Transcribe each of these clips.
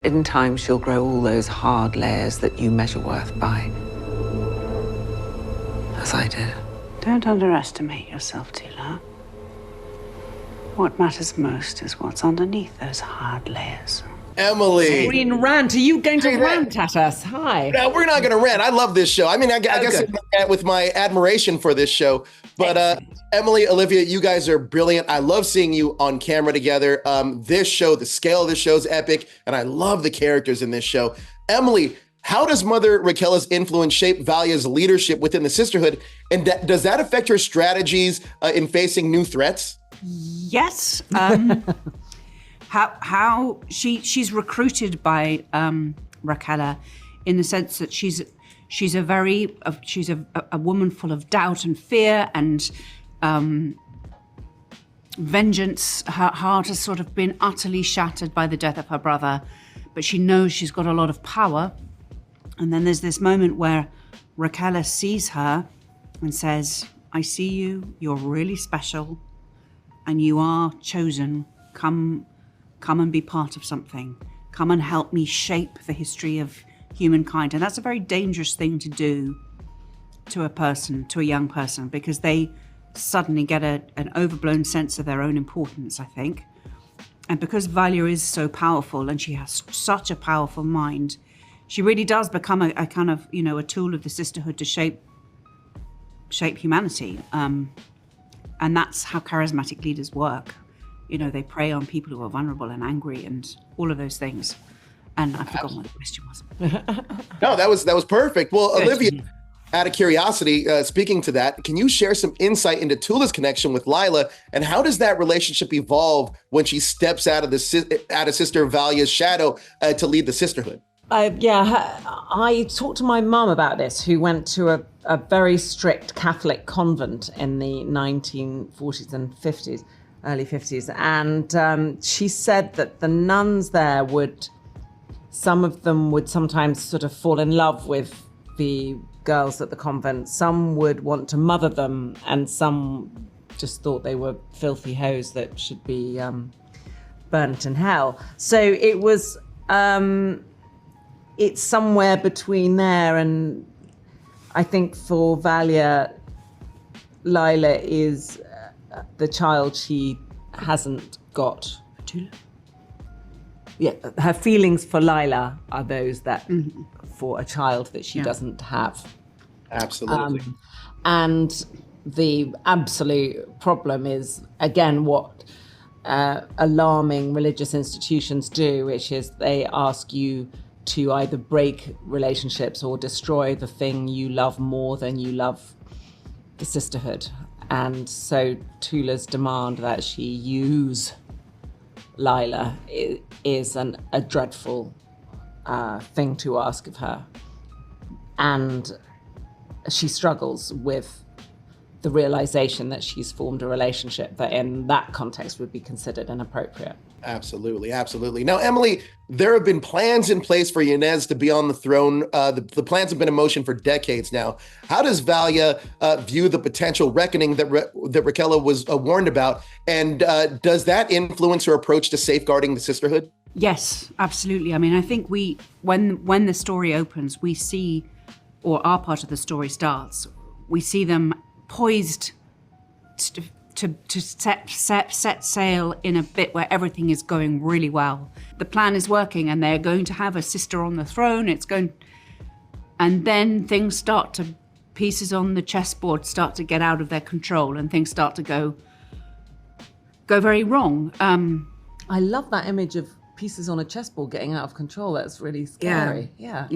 In time, she'll grow all those hard layers that you measure worth by. As I did. Don't underestimate yourself, Tula. What matters most is what's underneath those hard layers. Emily. Green rant. Are you going to rant at us? Hi. No, we're not going to rant. I love this show. I mean, I guess with my admiration for this show. But Emily, Olivia, you guys are brilliant. I love seeing you on camera together. This show, the scale of the show is epic, and I love the characters in this show. Emily, how does Mother Raquella's influence shape Valia's leadership within the sisterhood? And does that affect her strategies in facing new threats? Yes. How she's recruited by Raquella in the sense that she's a woman full of doubt and fear and vengeance. Her heart has sort of been utterly shattered by the death of her brother, but she knows she's got a lot of power. And then there's this moment where Raquella sees her and says, I see you, you're really special, and you are chosen. Come and be part of something. Come and help me shape the history of humankind. And that's a very dangerous thing to do to a person, to a young person, because they suddenly get an overblown sense of their own importance, I think. And because Valia is so powerful and she has such a powerful mind, she really does become a kind of, a tool of the sisterhood to shape humanity. And that's how charismatic leaders work. They prey on people who are vulnerable and angry and all of those things. And I've forgotten what the question was. No, that was perfect. Well, Good. Olivia, out of curiosity, speaking to that, can you share some insight into Tula's connection with Lila, and how does that relationship evolve when she steps out of Sister Valia's shadow to lead the sisterhood? I talked to my mum about this, who went to a very strict Catholic convent in the 1940s and 50s, early 50s. And she said that the nuns there some of them would sometimes sort of fall in love with the girls at the convent. Some would want to mother them, and some just thought they were filthy hoes that should be burnt in hell. So it was... it's somewhere between there, and I think for Valia, Lila is the child she hasn't got. Tula? Yeah, her feelings for Lila are those that for a child that she doesn't have. Absolutely. And the absolute problem is, again, what alarming religious institutions do, which is they ask you to either break relationships or destroy the thing you love more than you love the sisterhood. And so Tula's demand that she use Lila is a dreadful thing to ask of her. And she struggles with the realization that she's formed a relationship that in that context would be considered inappropriate. Absolutely, absolutely. Now, Emily, there have been plans in place for Yanez to be on the throne. The plans have been in motion for decades now. How does Valia view the potential reckoning that Raquella was warned about? And does that influence her approach to safeguarding the sisterhood? Yes, absolutely. I mean, I think when the story opens, we see, or our part of the story starts, we see them poised to set sail in a bit where everything is going really well. The plan is working, and they're going to have a sister on the throne. And then things start to, pieces on the chessboard start to get out of their control, and things start to go very wrong. I love that image of pieces on a chessboard getting out of control. That's really scary. Yeah.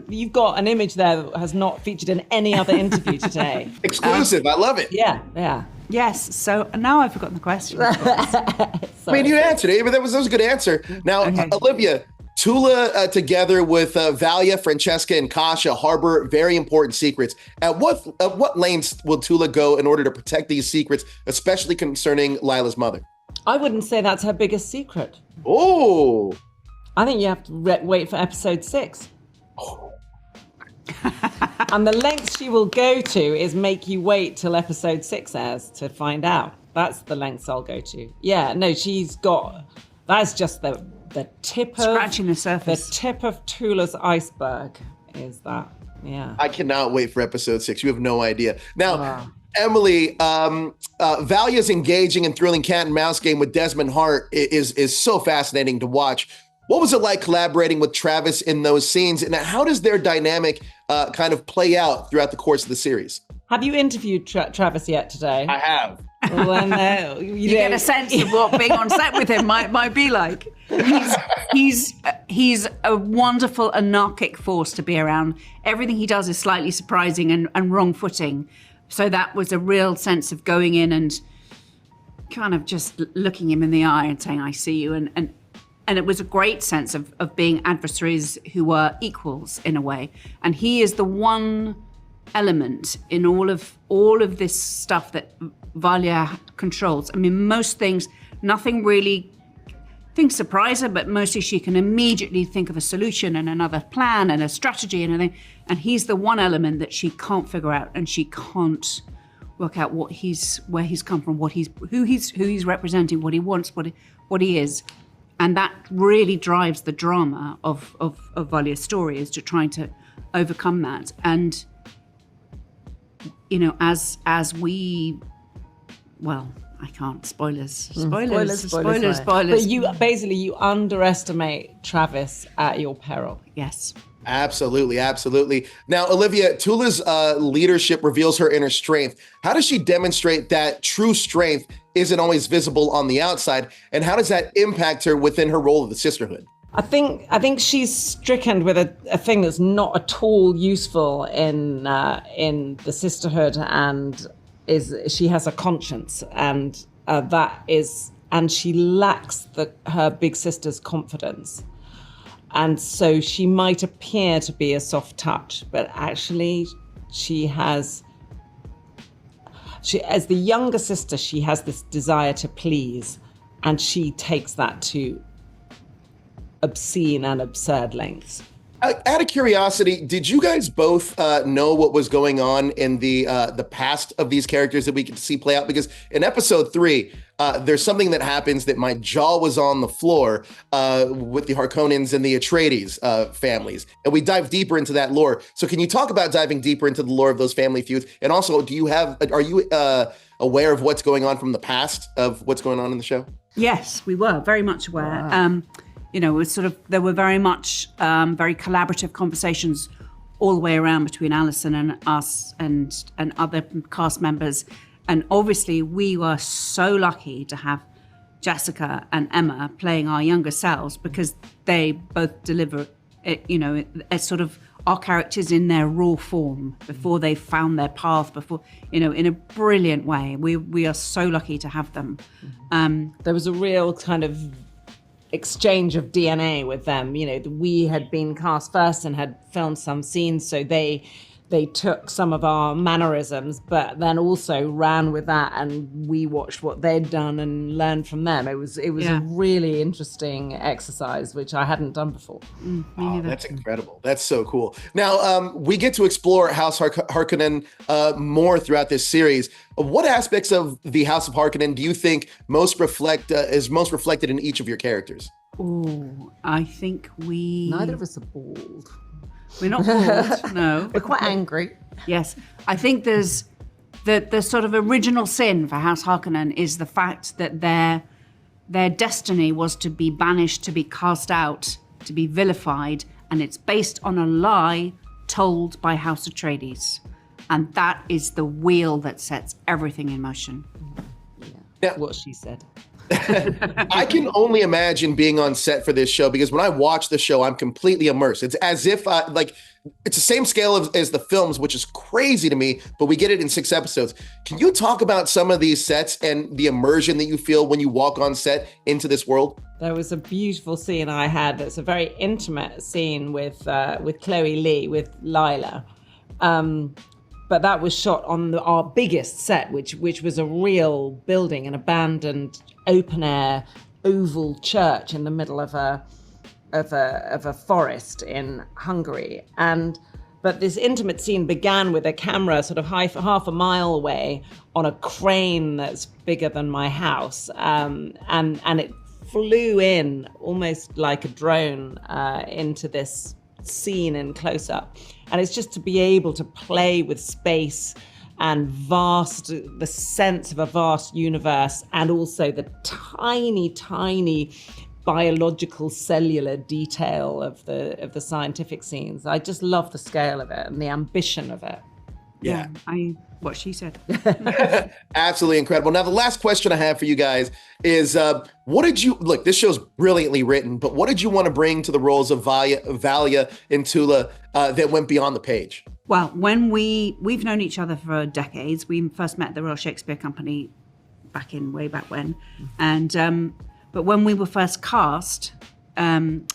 You've got an image there that has not featured in any other interview today. Exclusive. I love it. Yeah. Yes. So now I've forgotten the question. I mean, you answered it, but that was a good answer. Now, okay. Olivia, Tula, together with Valia, Francesca, and Kasha, harbor very important secrets. At what lengths will Tula go in order to protect these secrets, especially concerning Lila's mother? I wouldn't say that's her biggest secret. Oh. I think you have to wait for episode 6. Oh. And the length she will go to is make you wait till episode 6 airs to find out. That's the lengths I'll go to. Yeah, no, that's just the the tip Scratching the surface. The tip of Tula's iceberg is that. Yeah. I cannot wait for episode 6. You have no idea. Now, Emily, Valia's engaging and thrilling cat and mouse game with Desmond Hart is so fascinating to watch. What was it like collaborating with Travis in those scenes, and how does their dynamic kind of play out throughout the course of the series? Have you interviewed Travis yet today? I have. Well, you get a sense of what being on set with him might be like. He's a wonderful anarchic force to be around. Everything he does is slightly surprising and wrong-footing. So that was a real sense of going in and kind of just looking him in the eye and saying, I see you. And it was a great sense of being adversaries who were equals in a way. And he is the one element in all of this stuff that Valia controls. I mean, most things, nothing really, things surprise her, but mostly she can immediately think of a solution and another plan and a strategy and everything. And he's the one element that she can't figure out, and she can't work out where he's come from, who he's representing, what he wants, what he is. And that really drives the drama of Valia's story, is to trying to overcome that. And you know, as we, well, I can't, spoilers. But you underestimate Travis at your peril. Yes. Absolutely. Now, Olivia, Tula's leadership reveals her inner strength. How does she demonstrate that true strength isn't always visible on the outside? And how does that impact her within her role of the sisterhood? I think she's stricken with a thing that's not at all useful in the sisterhood, and she has a conscience, and and she lacks her big sister's confidence. And so she might appear to be a soft touch, but actually as the younger sister, she has this desire to please, and she takes that to obscene and absurd lengths. Out of curiosity, did you guys both know what was going on in the past of these characters that we could see play out? Because in episode 3, there's something that happens that my jaw was on the floor with the Harkonnens and the Atreides families, and we dive deeper into that lore. So can you talk about diving deeper into the lore of those family feuds? And also, are you aware of what's going on from the past of what's going on in the show? Yes, we were very much aware. Wow. You know, it was there were very much very collaborative conversations all the way around between Alison and us and other cast members. And obviously we were so lucky to have Jessica and Emma playing our younger selves, because they both deliver, you know, a sort of our characters in their raw form before they found their path, before, you know, in a brilliant way. We are so lucky to have them. There was a real kind of exchange of DNA with them. You know, we had been cast first and had filmed some scenes, so they took some of our mannerisms, but then also ran with that, and we watched what they'd done and learned from them. It was a really interesting exercise, which I hadn't done before. Oh, that's incredible. That's so cool. Now, we get to explore House Harkonnen more throughout this series. What aspects of the House of Harkonnen do you think is most reflected in each of your characters? Oh, I think neither of us are bald. We're not bored, no. We're quite angry. Yes. I think there's the sort of original sin for House Harkonnen is the fact that their destiny was to be banished, to be cast out, to be vilified, and it's based on a lie told by House Atreides. And that is the wheel that sets everything in motion. Yeah, what she said. I can only imagine being on set for this show, because when I watch the show, I'm completely immersed. It's as if it's the same scale as the films, which is crazy to me, but we get it in 6 episodes. Can you talk about some of these sets and the immersion that you feel when you walk on set into this world? There was a beautiful scene I had. It's a very intimate scene with Chloe Lee, with Lila. But that was shot on our biggest set, which was a real building, an abandoned open-air oval church in the middle of a forest in Hungary. But this intimate scene began with a camera sort of half a mile away on a crane that's bigger than my house, and it flew in almost like a drone into this scene in close-up. And it's just to be able to play with space and the sense of a vast universe, and also the tiny, tiny biological cellular detail of the scientific scenes. I just love the scale of it and the ambition of it. Yeah. What she said. Absolutely incredible. Now, the last question I have for you guys is, what did you, look, this show's brilliantly written, but what did you want to bring to the roles of Valya and Tula that went beyond the page? Well, when we've known each other for decades. We first met at the Royal Shakespeare Company way back when. And, but when we were first cast,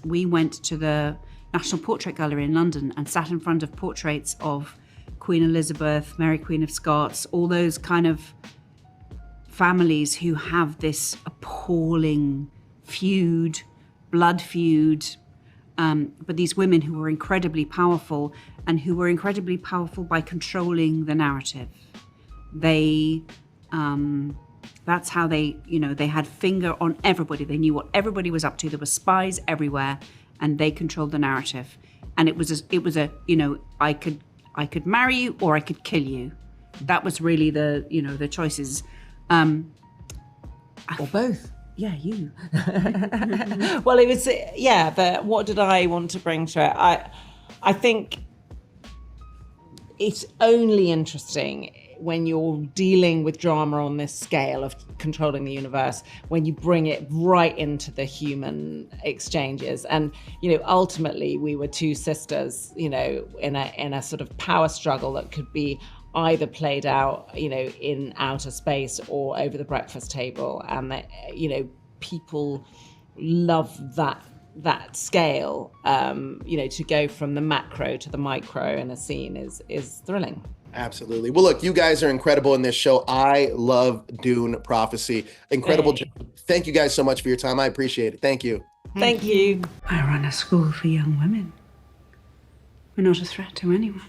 we went to the National Portrait Gallery in London and sat in front of portraits of Queen Elizabeth, Mary Queen of Scots, all those kind of families who have this appalling blood feud, but these women who were incredibly powerful and who were incredibly powerful by controlling the narrative. They, that's how they had finger on everybody. They knew what everybody was up to. There were spies everywhere, and they controlled the narrative. And it was I could marry you or I could kill you. That was really the choices. Or both. Yeah, you. Well, it was, what did I want to bring to it? I think it's only interesting when you're dealing with drama on this scale of controlling the universe, when you bring it right into the human exchanges. And, ultimately we were two sisters, in a sort of power struggle that could be either played out, in outer space or over the breakfast table. And that, people love that scale, to go from the macro to the micro in a scene is thrilling. Absolutely. Well, look, you guys are incredible in this show. I love Dune Prophecy. Incredible job. Thank you guys so much for your time. I appreciate it. Thank you. Thank you. I run a school for young women. We're not a threat to anyone.